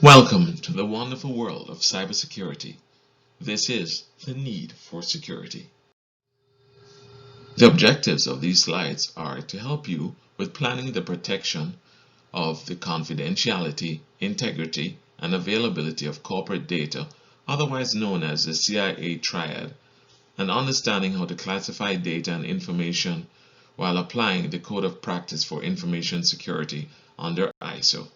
Welcome to the wonderful world of cybersecurity. This is the need for security. The objectives of these slides are to help you with planning the protection of the confidentiality, integrity, and availability of corporate data, otherwise known as the CIA TRIAD, and understanding how to classify data and information while applying the Code of Practice for Information Security under ISO.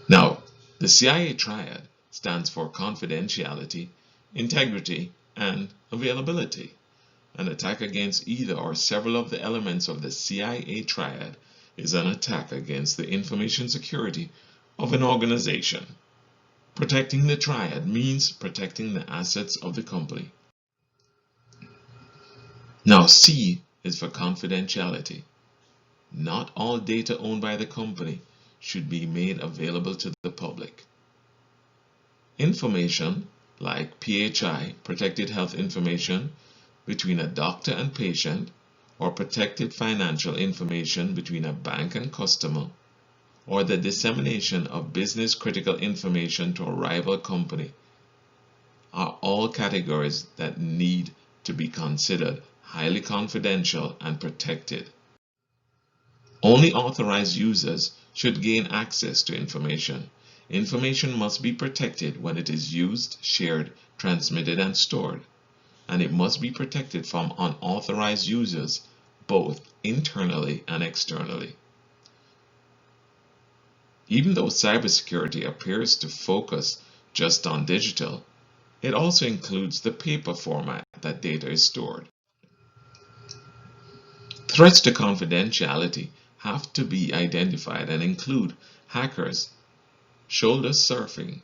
Now, the CIA TRIAD stands for confidentiality, integrity, and availability. An attack against either or several of the elements of the CIA TRIAD is an attack against the information security of an organization. Protecting the TRIAD means protecting the assets of the company. Now, C is for confidentiality. Not all data owned by the company should be made available to the public. Information like PHI, protected health information, between a doctor and patient, or protected financial information between a bank and customer, or the dissemination of business critical information to a rival company, are all categories that need to be considered highly confidential and protected. Only authorized users should gain access to information. Information must be protected when it is used, shared, transmitted, and stored, and it must be protected from unauthorized users, both internally and externally. Even though cybersecurity appears to focus just on digital, it also includes the paper format that data is stored. Threats to confidentiality have to be identified and include hackers, shoulder surfing,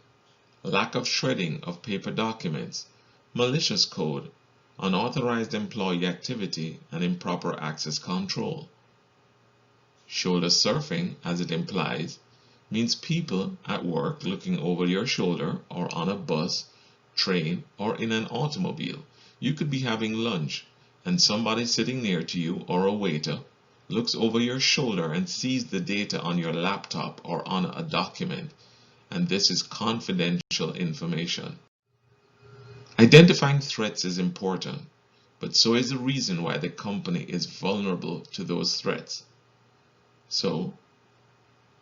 lack of shredding of paper documents, malicious code, unauthorized employee activity, and improper access control. Shoulder surfing, as it implies, means people at work looking over your shoulder or on a bus, train, or in an automobile. You could be having lunch and somebody sitting near to you or a waiter looks over your shoulder and sees the data on your laptop or on a document, and this is confidential information. Identifying threats is important, but so is the reason why the company is vulnerable to those threats. So,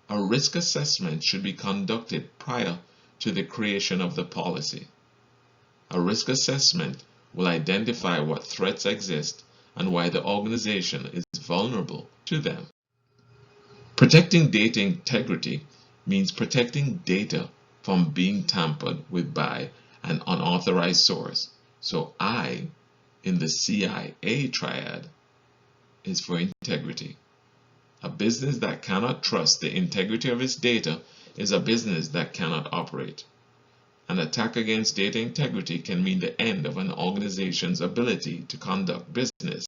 a risk assessment should be conducted prior to the creation of the policy. A risk assessment will identify what threats exist and why the organization is vulnerable to them. Protecting data integrity means protecting data from being tampered with by an unauthorized source. So I, in the CIA TRIAD, is for integrity. A business that cannot trust the integrity of its data is a business that cannot operate. An attack against data integrity can mean the end of an organization's ability to conduct business.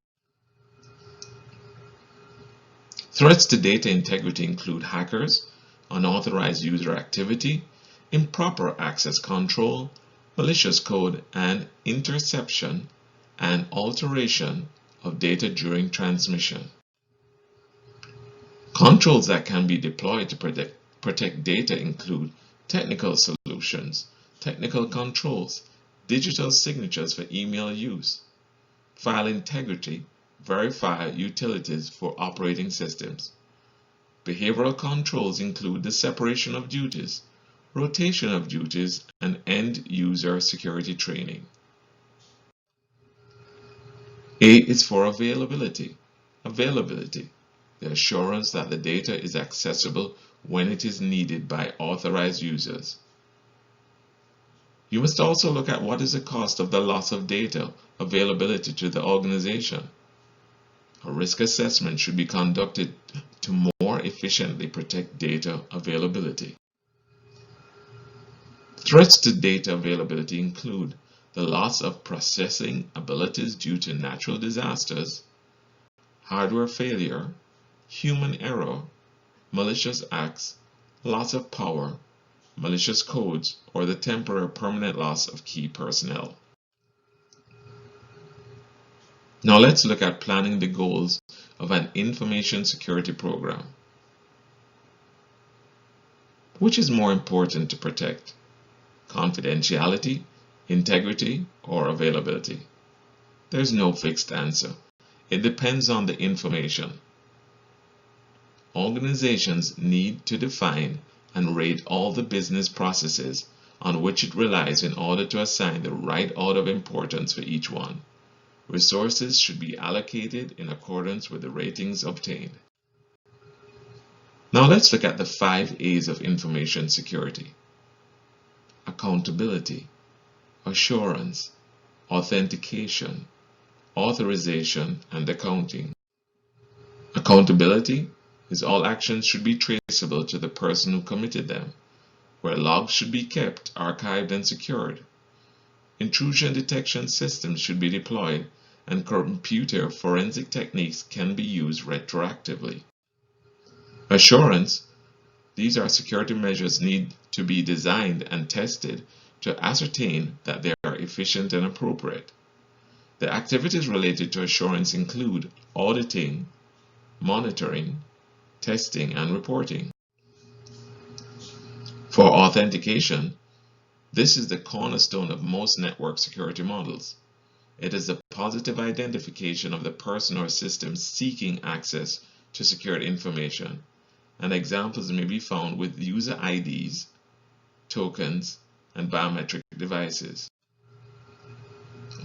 Threats to data integrity include hackers, unauthorized user activity, improper access control, malicious code, and interception and alteration of data during transmission. Controls that can be deployed to protect data include technical solutions, technical controls, digital signatures for email use, file integrity, verify utilities for operating systems. Behavioral controls include the separation of duties, rotation of duties, and end-user security training. A is for availability. Availability, the assurance that the data is accessible when it is needed by authorized users. You must also look at what is the cost of the loss of data availability to the organization. A risk assessment should be conducted to more efficiently protect data availability. Threats to data availability include the loss of processing abilities due to natural disasters, hardware failure, human error, malicious acts, loss of power, malicious codes, or the temporary or permanent loss of key personnel. Now let's look at planning the goals of an information security program. Which is more important to protect? Confidentiality, integrity, or availability? There's no fixed answer. It depends on the information. Organizations need to define and rate all the business processes on which it relies in order to assign the right order of importance for each one. Resources should be allocated in accordance with the ratings obtained. Now let's look at the 5 A's of information security: accountability, assurance, authentication, authorization, and accounting. Accountability is all actions should be traceable to the person who committed them, where logs should be kept, archived, and secured. Intrusion detection systems should be deployed, and computer forensic techniques can be used retroactively. Assurance: these are security measures need to be designed and tested to ascertain that they are efficient and appropriate. The activities related to assurance include auditing, monitoring, testing, and reporting. For authentication, this is the cornerstone of most network security models. It is the positive identification of the person or system seeking access to secured information, and examples may be found with user IDs, tokens, and biometric devices.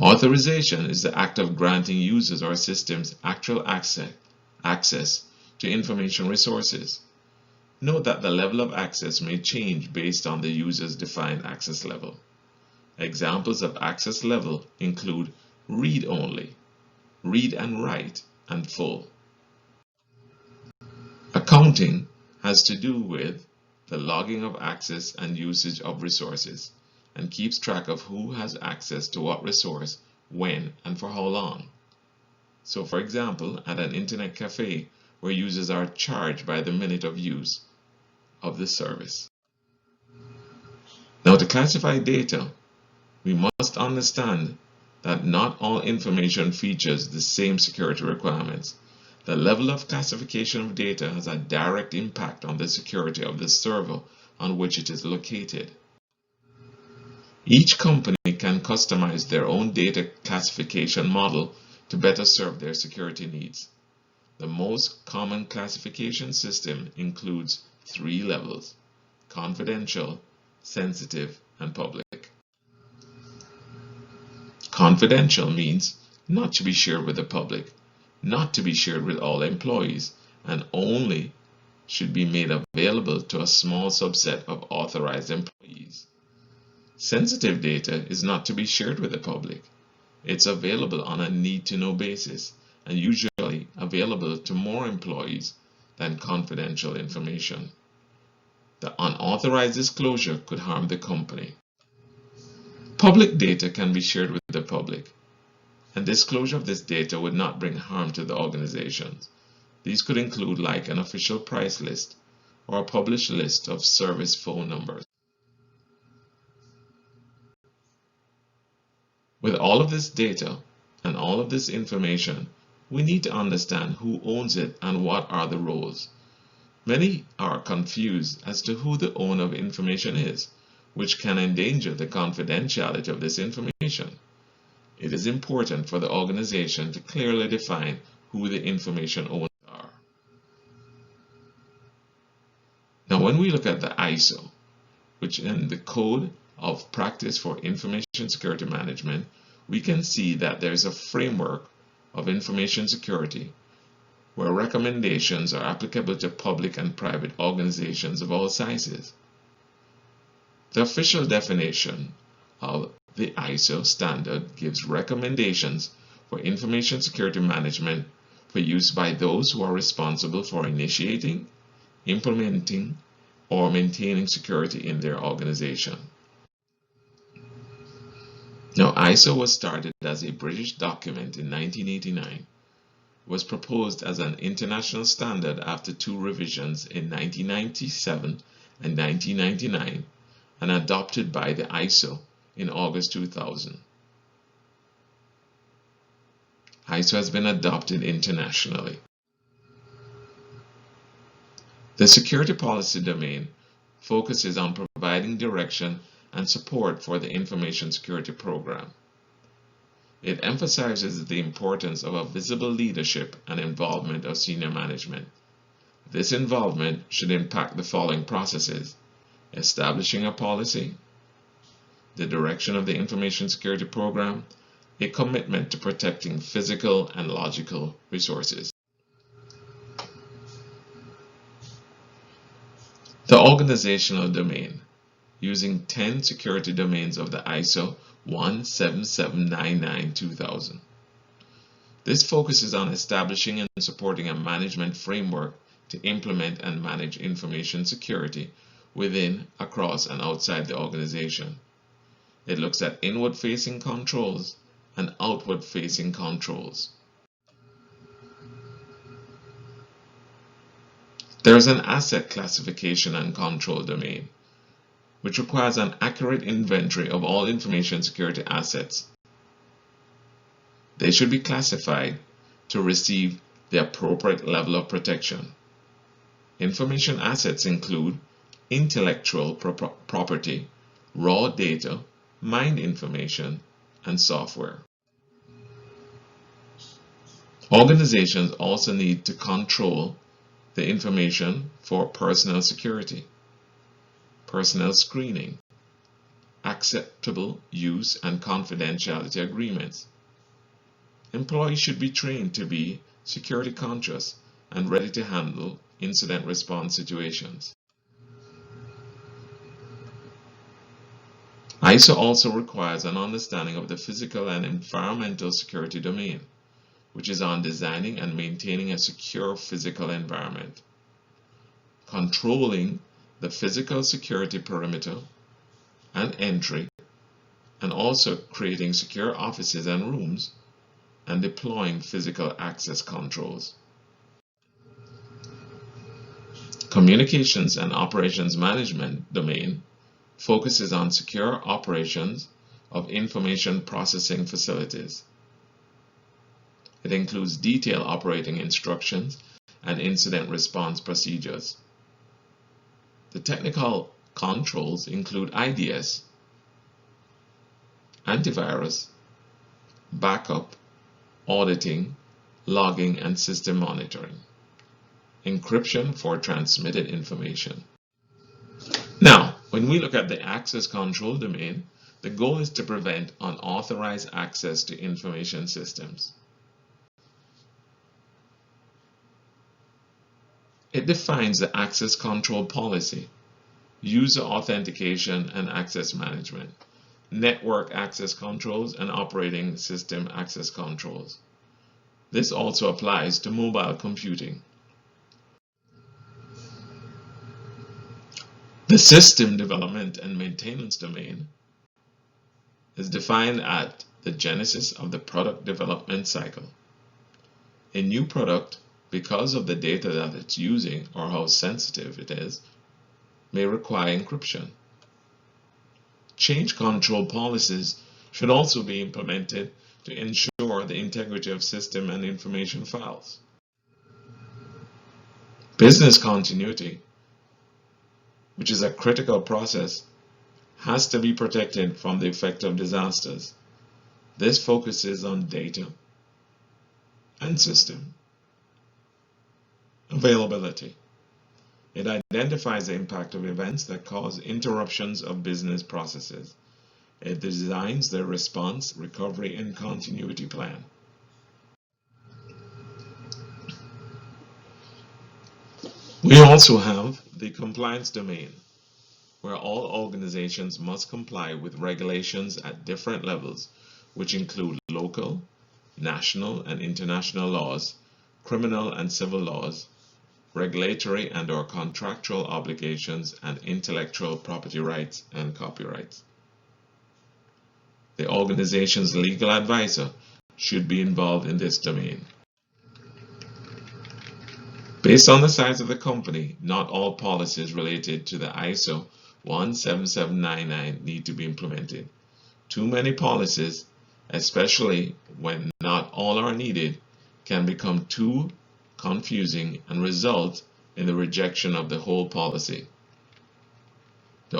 Authorization is the act of granting users or systems actual access to information resources. Note that the level of access may change based on the user's defined access level. Examples of access level include read-only, read and write, and full. Accounting has to do with the logging of access and usage of resources, and keeps track of who has access to what resource, when, and for how long. So for example, at an internet cafe where users are charged by the minute of use of the service. Now, to classify data, we must understand that not all information features the same security requirements. The level of classification of data has a direct impact on the security of the server on which it is located. Each company can customize their own data classification model to better serve their security needs. The most common classification system includes 3 levels: confidential, sensitive, and public. Confidential means not to be shared with the public, not to be shared with all employees, and only should be made available to a small subset of authorized employees. Sensitive data is not to be shared with the public. It's available on a need-to-know basis and usually available to more employees than confidential information. The unauthorized disclosure could harm the company. Public data can be shared with the public, and disclosure of this data would not bring harm to the organizations. These could include like an official price list or a published list of service phone numbers. With all of this data and all of this information, we need to understand who owns it and what are the roles. Many are confused as to who the owner of information is, which can endanger the confidentiality of this information. It is important for the organization to clearly define who the information owners are. Now, when we look at the ISO, which is the Code of Practice for Information Security Management, we can see that there is a framework of information security where recommendations are applicable to public and private organizations of all sizes. The official definition of the ISO standard gives recommendations for information security management for use by those who are responsible for initiating, implementing, or maintaining security in their organization. Now, ISO was started as a British document in 1989, was proposed as an international standard after 2 revisions in 1997 and 1999, and adopted by the ISO in August 2000. ISO has been adopted internationally. The security policy domain focuses on providing direction and support for the information security program. It emphasizes the importance of a visible leadership and involvement of senior management. This involvement should impact the following processes: establishing a policy, the direction of the information security program, a commitment to protecting physical and logical resources. The organizational domain, using 10 security domains of the ISO 17799-2000. This focuses on establishing and supporting a management framework to implement and manage information security within, across, and outside the organization. It looks at inward-facing controls and outward-facing controls. There is an asset classification and control domain, which requires an accurate inventory of all information security assets. They should be classified to receive the appropriate level of protection. Information assets include intellectual property, raw data, mined information, and software. Organizations also need to control the information for personnel security, personnel screening, acceptable use and confidentiality agreements. Employees should be trained to be security conscious and ready to handle incident response situations. ISO also requires an understanding of the physical and environmental security domain, which is on designing and maintaining a secure physical environment, controlling the physical security perimeter and entry, and also creating secure offices and rooms, and deploying physical access controls. Communications and operations management domain focuses on secure operations of information processing facilities. It includes detailed operating instructions and incident response procedures. The technical controls include IDS, antivirus, backup, auditing, logging, and system monitoring. Encryption for transmitted information. Now, when we look at the access control domain, the goal is to prevent unauthorized access to information systems. It defines the access control policy, user authentication and access management, network access controls, and operating system access controls. This also applies to mobile computing. The system development and maintenance domain is defined at the genesis of the product development cycle. A new product, because of the data that it's using or how sensitive it is, may require encryption. Change control policies should also be implemented to ensure the integrity of system and information files. Business continuity, which is a critical process, has to be protected from the effect of disasters. This focuses on data and system availability. It identifies the impact of events that cause interruptions of business processes. It designs the response, recovery, and continuity plan. We also have the compliance domain, where all organizations must comply with regulations at different levels, which include local, national, and international laws, criminal and civil laws, regulatory and/or contractual obligations, and intellectual property rights and copyrights. The organization's legal advisor should be involved in this domain. Based on the size of the company, not all policies related to the ISO 17799 need to be implemented. Too many policies, especially when not all are needed, can become too confusing and result in the rejection of the whole policy.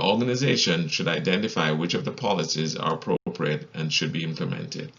organization should identify which of the policies are appropriate and should be implemented.